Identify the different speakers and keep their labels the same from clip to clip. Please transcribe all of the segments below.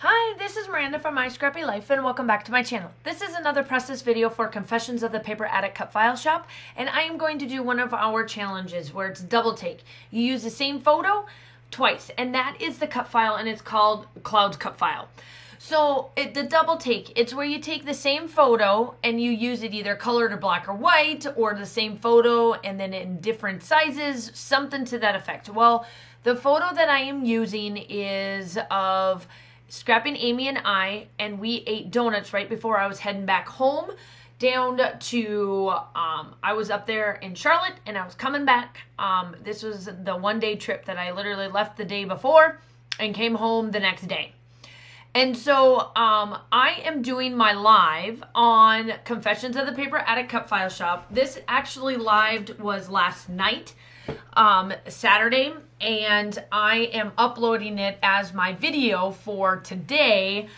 Speaker 1: Hi, this is Miranda from My Scrappy Life and welcome back to my channel. This is another process video for Confessions of the Paper Addict cut file shop, and I am going to do one of our challenges where it's double take. You use the same photo twice, and that is the cut file, and it's called Clouds Cut File. So the double take, it's where you take the same photo and you use it either colored or black or white, or the same photo and then in different sizes, something to that effect. Well, the photo that I am using is of Scrapping Amy and and we ate donuts right before I was heading back home down to, I was up there in Charlotte and I was coming back. This was the one-day trip that I literally left the day before and came home the next day. And so I am doing my live on Confessions of the Paper Addict cut file shop. This actually live was last night, Saturday, and I am uploading it as my video for today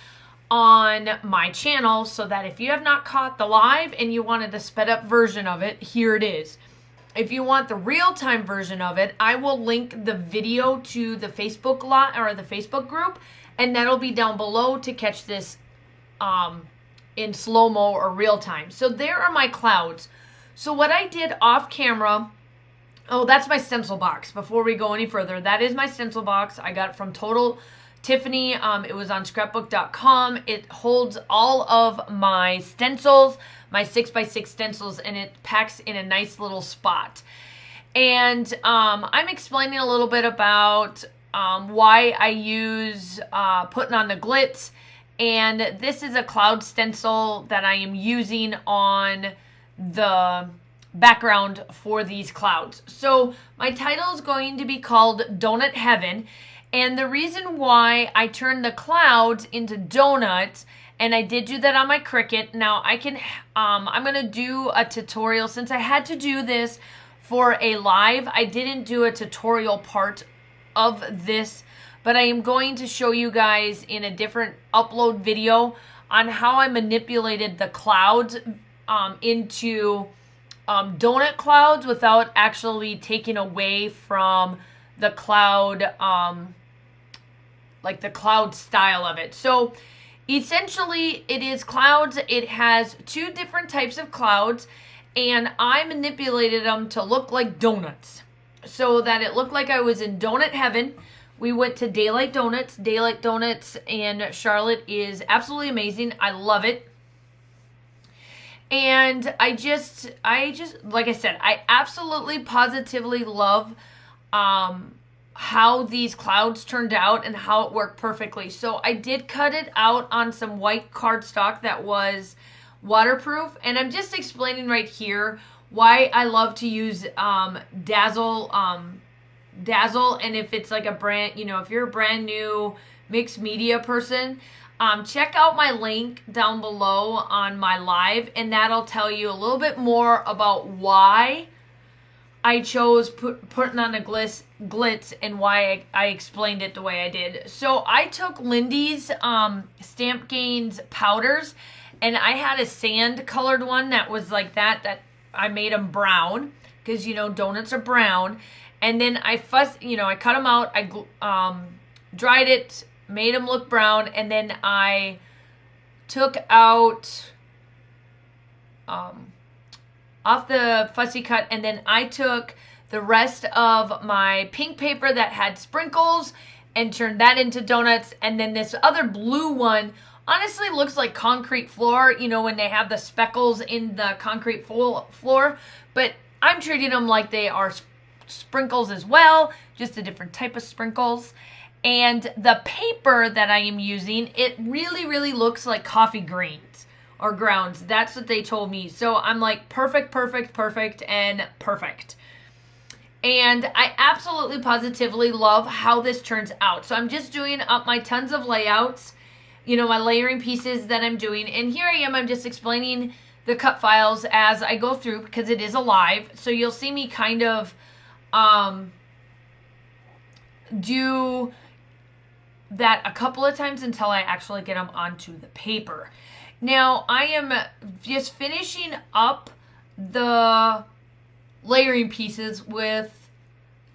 Speaker 1: on my channel, so that if you have not caught the live and you wanted a sped up version of it, here it is. If you want the real-time version of it, I will link the video to the Facebook or the Facebook group, and that'll be down below to catch this in slow-mo or real-time. So there are my clouds. So what I did off camera, oh, that's my stencil box. Before we go any further, that is my stencil box. I got it from Total Tiffany. It was on scrapbook.com. It holds all of my stencils, my 6x6 stencils, and it packs in a nice little spot. And I'm explaining a little bit about why I use putting on the glitz. And this is a cloud stencil that I am using on the background for these clouds. So my title is going to be called Donut Heaven, and the reason why I turned the clouds into donuts, and I did do that on my Cricut. Now I can I'm gonna do a tutorial. Since I had to do this for a live, I didn't do a tutorial part of this, but I am going to show you guys in a different upload video on how I manipulated the clouds into donut clouds without actually taking away from the cloud, like the cloud style of it. So essentially it is clouds. It has two different types of clouds, and I manipulated them to look like donuts so that it looked like I was in donut heaven. We went to Daylight Donuts. Daylight Donuts in Charlotte is absolutely amazing. I love it. And I just, like I said, I absolutely positively love how these clouds turned out and how it worked perfectly. So I did cut it out on some white cardstock that was waterproof. And I'm just explaining right here why I love to use Dazzle. And if it's like a brand, if you're a brand new mixed media person, check out my link down below on my live, and that'll tell you a little bit more about why I chose putting on a glitz and why I explained it the way I did. So I took Lindy's Stamp Gains powders, and I had a sand colored one that was like that I made them brown, because donuts are brown. And then I cut them out, I dried it, made them look brown, and then I took out off the fussy cut, and then I took the rest of my pink paper that had sprinkles and turned that into donuts. And then this other blue one honestly looks like concrete floor, when they have the speckles in the concrete floor, but I'm treating them like they are sprinkles as well, just a different type of sprinkles. And the paper that I am using, it really, really looks like coffee grains or grounds. That's what they told me. So I'm like, perfect, and perfect. And I absolutely positively love how this turns out. So I'm just doing up my tons of layouts, my layering pieces that I'm doing. And here I am, I'm just explaining the cut files as I go through, because it is a live. So you'll see me kind of do that a couple of times until I actually get them onto the paper. Now I am just finishing up the layering pieces with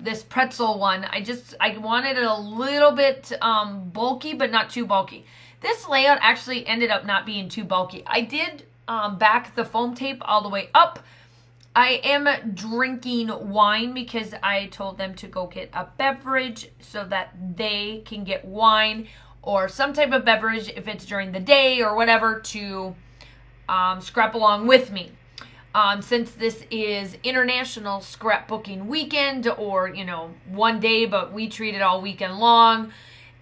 Speaker 1: this pretzel one. I wanted it a little bit bulky, but not too bulky. This layout actually ended up not being too bulky. I did back the foam tape all the way up. I am drinking wine because I told them to go get a beverage so that they can get wine or some type of beverage if it's during the day or whatever to scrap along with me. Since this is International Scrapbooking Weekend, or, you know, one day, but we treat it all weekend long.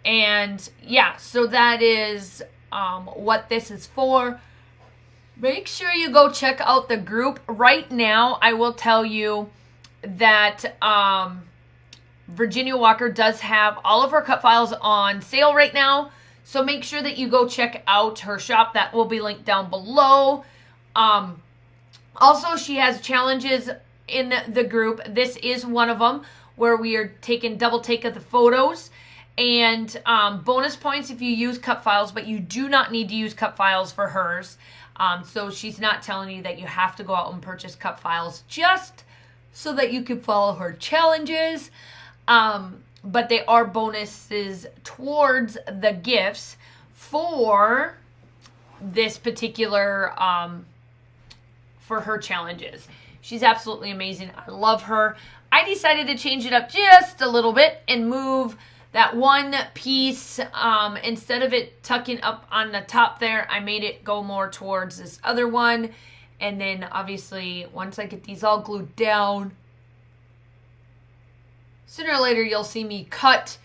Speaker 1: And yeah, so that is what this is for. Make sure you go check out the group. Right now, I will tell you that Virginia Walker does have all of her cut files on sale right now. So make sure that you go check out her shop. That will be linked down below. Also, she has challenges in the group. This is one of them where we are taking double take of the photos. And bonus points if you use cut files, but you do not need to use cut files for hers. So she's not telling you that you have to go out and purchase cut files just so that you can follow her challenges. But they are bonuses towards the gifts for this particular for her challenges. She's absolutely amazing. I love her. I decided to change it up just a little bit and move that one piece, instead of it tucking up on the top there, I made it go more towards this other one. And then obviously once I get these all glued down, sooner or later you'll see me cut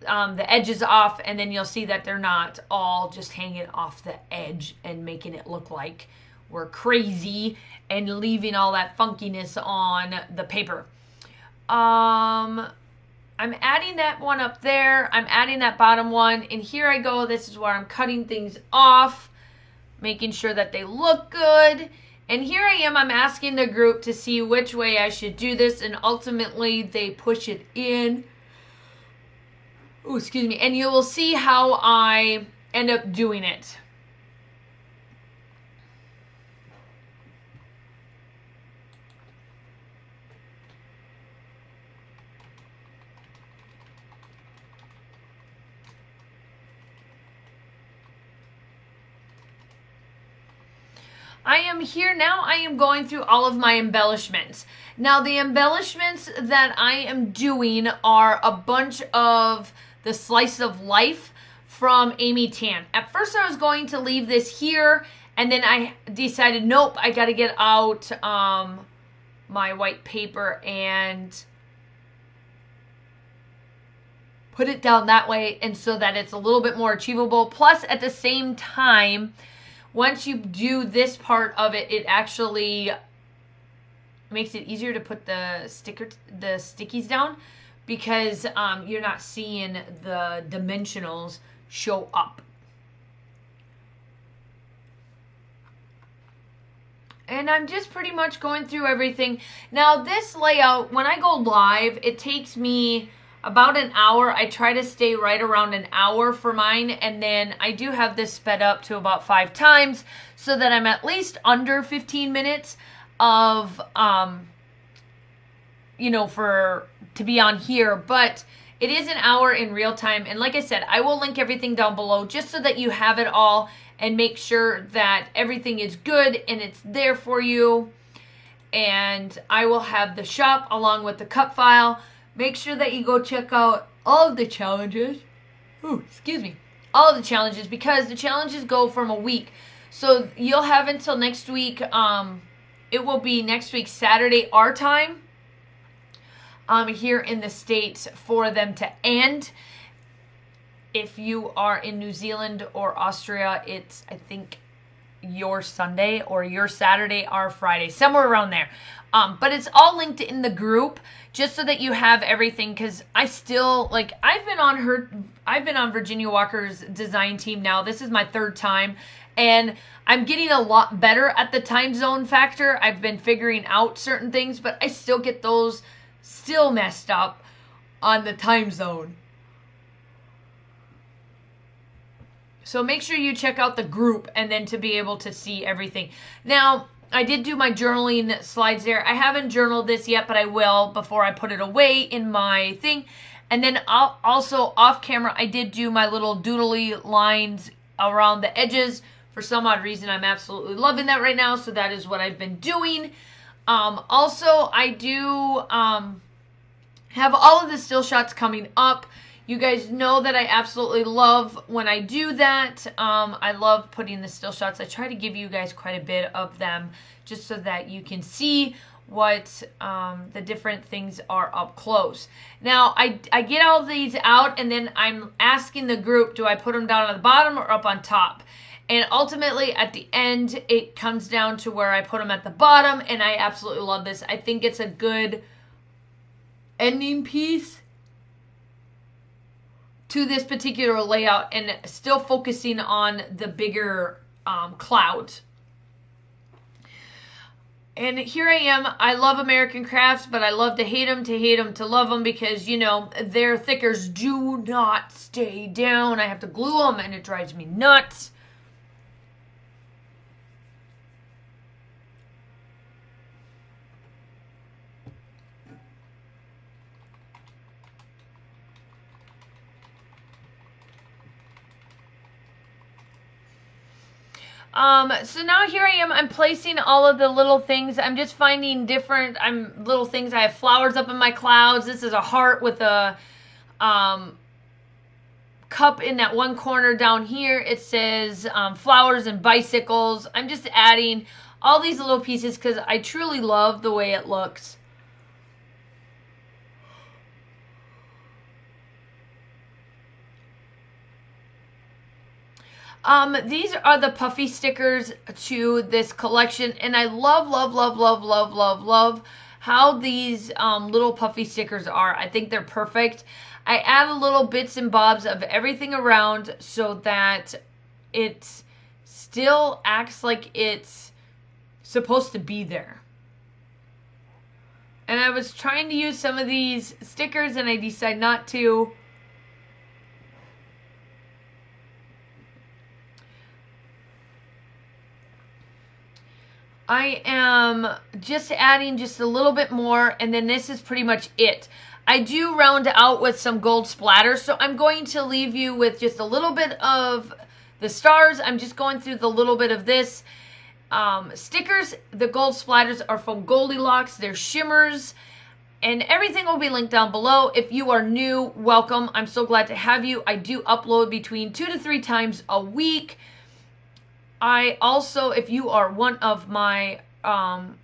Speaker 1: the edges off, and then you'll see that they're not all just hanging off the edge and making it look like we're crazy and leaving all that funkiness on the paper. I'm adding that one up there. I'm adding that bottom one. And here I go. This is where I'm cutting things off, making sure that they look good. And here I am. I'm asking the group to see which way I should do this. And ultimately, they push it in. Oh, excuse me. And you will see how I end up doing it. I am here now. I am going through all of my embellishments. Now, the embellishments that I am doing are a bunch of the Slice of Life from Amy Tan. At first, I was going to leave this here, and then I decided, nope, I got to get out my white paper and put it down that way, and so that it's a little bit more achievable. Plus, at the same time, once you do this part of it, it actually makes it easier to put the stickies down, because you're not seeing the dimensionals show up. And I'm just pretty much going through everything. Now, this layout, when I go live, it takes me about an hour. I try to stay right around an hour for mine, and then I do have this sped up to about 5 times so that I'm at least under 15 minutes of to be on here. But it is an hour in real time, and like I said, I will link everything down below just so that you have it all and make sure that everything is good and it's there for you. And I will have the shop along with the cut file. Make sure that you go check out all of the challenges. Ooh, excuse me. All of the challenges, because the challenges go from a week. So you'll have until next week. It will be next week, Saturday, our time, here in the States, for them to end. If you are in New Zealand or Austria, it's, I think, your Sunday, or your Saturday, our Friday, somewhere around there. But it's all linked in the group, just so that you have everything, because I still, I've been on Virginia Walker's design team now. This is my 3rd time, and I'm getting a lot better at the time zone factor. I've been figuring out certain things, but I still get those still messed up on the time zone. So make sure you check out the group, and then to be able to see everything. Now, I did do my journaling slides there. I haven't journaled this yet, but I will before I put it away in my thing. And then also off camera, I did do my little doodly lines around the edges. For some odd reason, I'm absolutely loving that right now. So that is what I've been doing. Also, I do have all of the still shots coming up. You guys know that I absolutely love when I do that. I love putting the still shots. I try to give you guys quite a bit of them just so that you can see what the different things are up close. Now, I get all these out, and then I'm asking the group, do I put them down at the bottom or up on top? And ultimately, at the end, it comes down to where I put them at the bottom, and I absolutely love this. I think it's a good ending piece to this particular layout, and still focusing on the bigger cloud. And here I am. I love American Crafts, but I love to hate them, to love them, because, you know, their thickers do not stay down. I have to glue them, and it drives me nuts. So now here I am, I'm placing all of the little things. I'm just finding different, little things. I have flowers up in my clouds. This is a heart with a, cup in that one corner down here. It says, flowers and bicycles. I'm just adding all these little pieces because I truly love the way it looks. These are the puffy stickers to this collection, and I love how these little puffy stickers are. I think they're perfect. I add a little bits and bobs of everything around so that it still acts like it's supposed to be there. And I was trying to use some of these stickers, and I decided not to. I am just adding just a little bit more, and then this is pretty much it. I do round out with some gold splatters, so I'm going to leave you with just a little bit of the stars. I'm just going through the little bit of this. Stickers, the gold splatters are from Goldilocks. They're shimmers, and everything will be linked down below. If you are new, welcome. I'm so glad to have you. I do upload between 2 to 3 times a week. I also, if you are one of my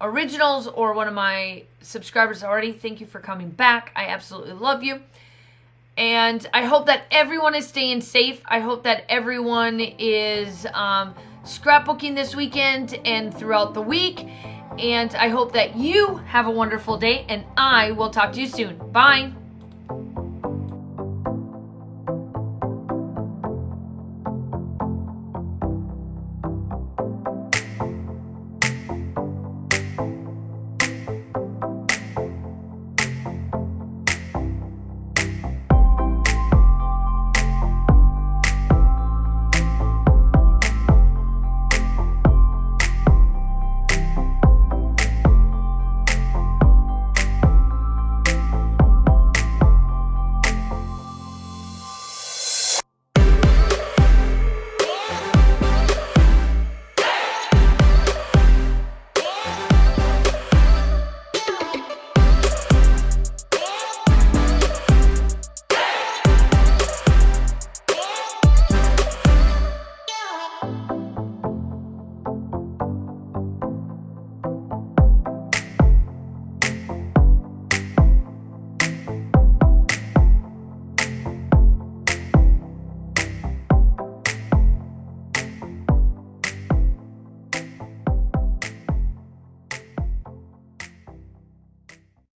Speaker 1: originals or one of my subscribers already, thank you for coming back. I absolutely love you. And I hope that everyone is staying safe. I hope that everyone is scrapbooking this weekend and throughout the week. And I hope that you have a wonderful day, and I will talk to you soon. Bye.